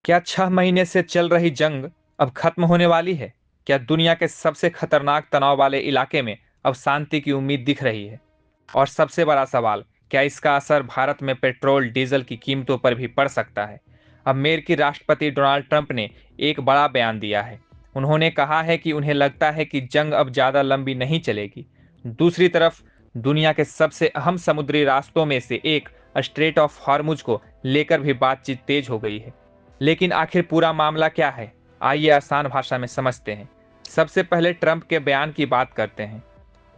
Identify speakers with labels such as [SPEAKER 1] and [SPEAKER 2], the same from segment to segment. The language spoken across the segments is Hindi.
[SPEAKER 1] क्या 6 महीने से चल रही जंग अब खत्म होने वाली है? क्या दुनिया के सबसे खतरनाक तनाव वाले इलाके में अब शांति की उम्मीद दिख रही है? और सबसे बड़ा सवाल, क्या इसका असर भारत में पेट्रोल डीजल की कीमतों पर भी पड़ सकता है? अमेरिकी राष्ट्रपति डोनाल्ड ट्रंप ने एक बड़ा बयान दिया है। उन्होंने कहा है कि उन्हें लगता है कि जंग अब ज़्यादा लंबी नहीं चलेगी। दूसरी तरफ दुनिया के सबसे अहम समुद्री रास्तों में से एक स्ट्रेट ऑफ हॉर्मुज को लेकर भी बातचीत तेज हो गई है। लेकिन आखिर पूरा मामला क्या है? आइए आसान भाषा में समझते हैं। सबसे पहले ट्रंप के बयान की बात करते हैं।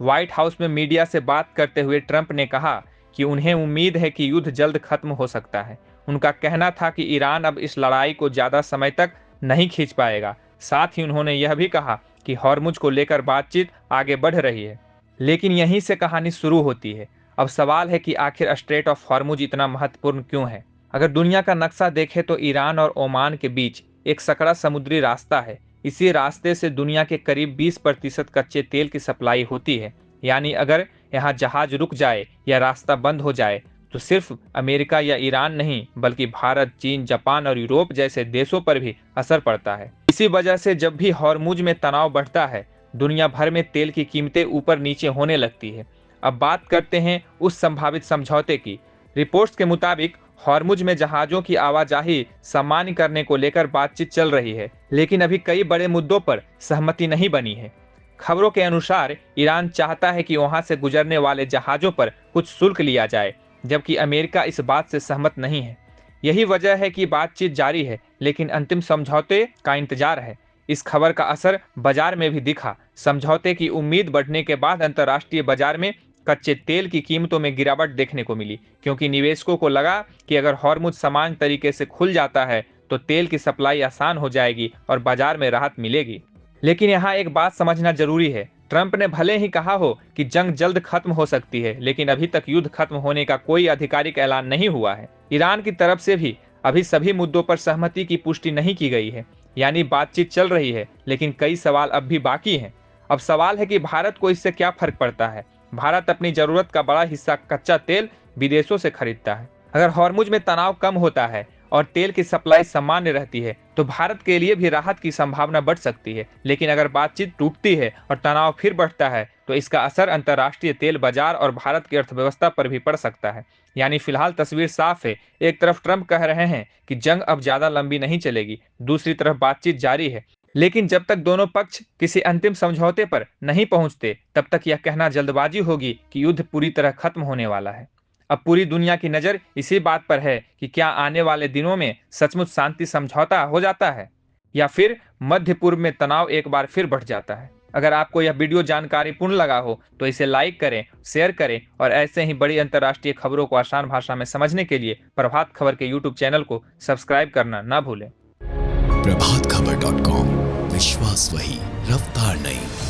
[SPEAKER 1] व्हाइट हाउस में मीडिया से बात करते हुए ट्रंप ने कहा कि उन्हें उम्मीद है कि युद्ध जल्द खत्म हो सकता है। उनका कहना था कि ईरान अब इस लड़ाई को ज़्यादा समय तक नहीं खींच पाएगा। साथ ही उन्होंने यह भी कहा कि हॉर्मुज को लेकर बातचीत आगे बढ़ रही है। लेकिन यहीं से कहानी शुरू होती है। अब सवाल है कि आखिर स्ट्रेट ऑफ हॉर्मुज इतना महत्वपूर्ण क्यों है? अगर दुनिया का नक्शा देखें तो ईरान और ओमान के बीच एक सकड़ा समुद्री रास्ता है। इसी रास्ते से दुनिया के करीब 20% कच्चे तेल की सप्लाई होती है। यानी अगर यहाँ जहाज रुक जाए या रास्ता बंद हो जाए तो सिर्फ अमेरिका या ईरान नहीं बल्कि भारत, चीन, जापान और यूरोप जैसे देशों पर भी असर पड़ता है। इसी वजह से जब भी हॉर्मुज में तनाव बढ़ता है, दुनिया भर में तेल की कीमतें ऊपर नीचे होने लगती है। अब बात करते हैं उस संभावित समझौते की। रिपोर्ट्स के मुताबिक हॉर्मुज में जहाज़ों की आवाजाही सामान्य करने को लेकर बातचीत चल रही है, लेकिन अभी कई बड़े मुद्दों पर सहमति नहीं बनी है। खबरों के अनुसार ईरान चाहता है कि वहां से गुजरने वाले जहाज़ों पर कुछ शुल्क लिया जाए, जबकि अमेरिका इस बात से सहमत नहीं है। यही वजह है कि बातचीत जारी है, लेकिन अंतिम समझौते का इंतजार है। इस खबर का असर बाजार में भी दिखा। समझौते की उम्मीद बढ़ने के बाद अंतर्राष्ट्रीय बाजार में कच्चे तेल की कीमतों में गिरावट देखने को मिली, क्योंकि निवेशकों को लगा कि अगर हॉर्मुज समान तरीके से खुल जाता है तो तेल की सप्लाई आसान हो जाएगी और बाजार में राहत मिलेगी। लेकिन यहाँ एक बात समझना जरूरी है। ट्रंप ने भले ही कहा हो कि जंग जल्द खत्म हो सकती है, लेकिन अभी तक युद्ध खत्म होने का कोई आधिकारिक ऐलान नहीं हुआ है। ईरान की तरफ से भी अभी सभी मुद्दों पर सहमति की पुष्टि नहीं की गई है। यानी बातचीत चल रही है, लेकिन कई सवाल अब भी बाकी हैं। अब सवाल है कि भारत को इससे क्या फर्क पड़ता है। भारत अपनी जरूरत का बड़ा हिस्सा कच्चा तेल विदेशों से खरीदता है। अगर हॉर्मुज में तनाव कम होता है और तेल की सप्लाई सामान्य रहती है तो भारत के लिए भी राहत की संभावना बढ़ सकती है। लेकिन अगर बातचीत टूटती है और तनाव फिर बढ़ता है तो इसका असर अंतर्राष्ट्रीय तेल बाजार और भारत की अर्थव्यवस्था पर भी पड़ सकता है। यानी फिलहाल तस्वीर साफ है। एक तरफ ट्रंप कह रहे हैं कि जंग अब ज्यादा लंबी नहीं चलेगी, दूसरी तरफ बातचीत जारी है। लेकिन जब तक दोनों पक्ष किसी अंतिम समझौते पर नहीं पहुंचते, तब तक यह कहना जल्दबाजी होगी कि युद्ध पूरी तरह खत्म होने वाला है। अब पूरी दुनिया की नज़र इसी बात पर है कि क्या आने वाले दिनों में सचमुच शांति समझौता हो जाता है या फिर मध्य पूर्व में तनाव एक बार फिर बढ़ जाता है। अगर आपको यह वीडियो जानकारीपूर्ण लगा हो तो इसे लाइक करें, शेयर करें और ऐसे ही बड़ी अंतर्राष्ट्रीय खबरों को आसान भाषा में समझने के लिए प्रभात खबर के यूट्यूब चैनल को सब्सक्राइब करना ना भूलें।
[SPEAKER 2] प्रभात खबर .com, विश्वास वही, रफ्तार नहीं।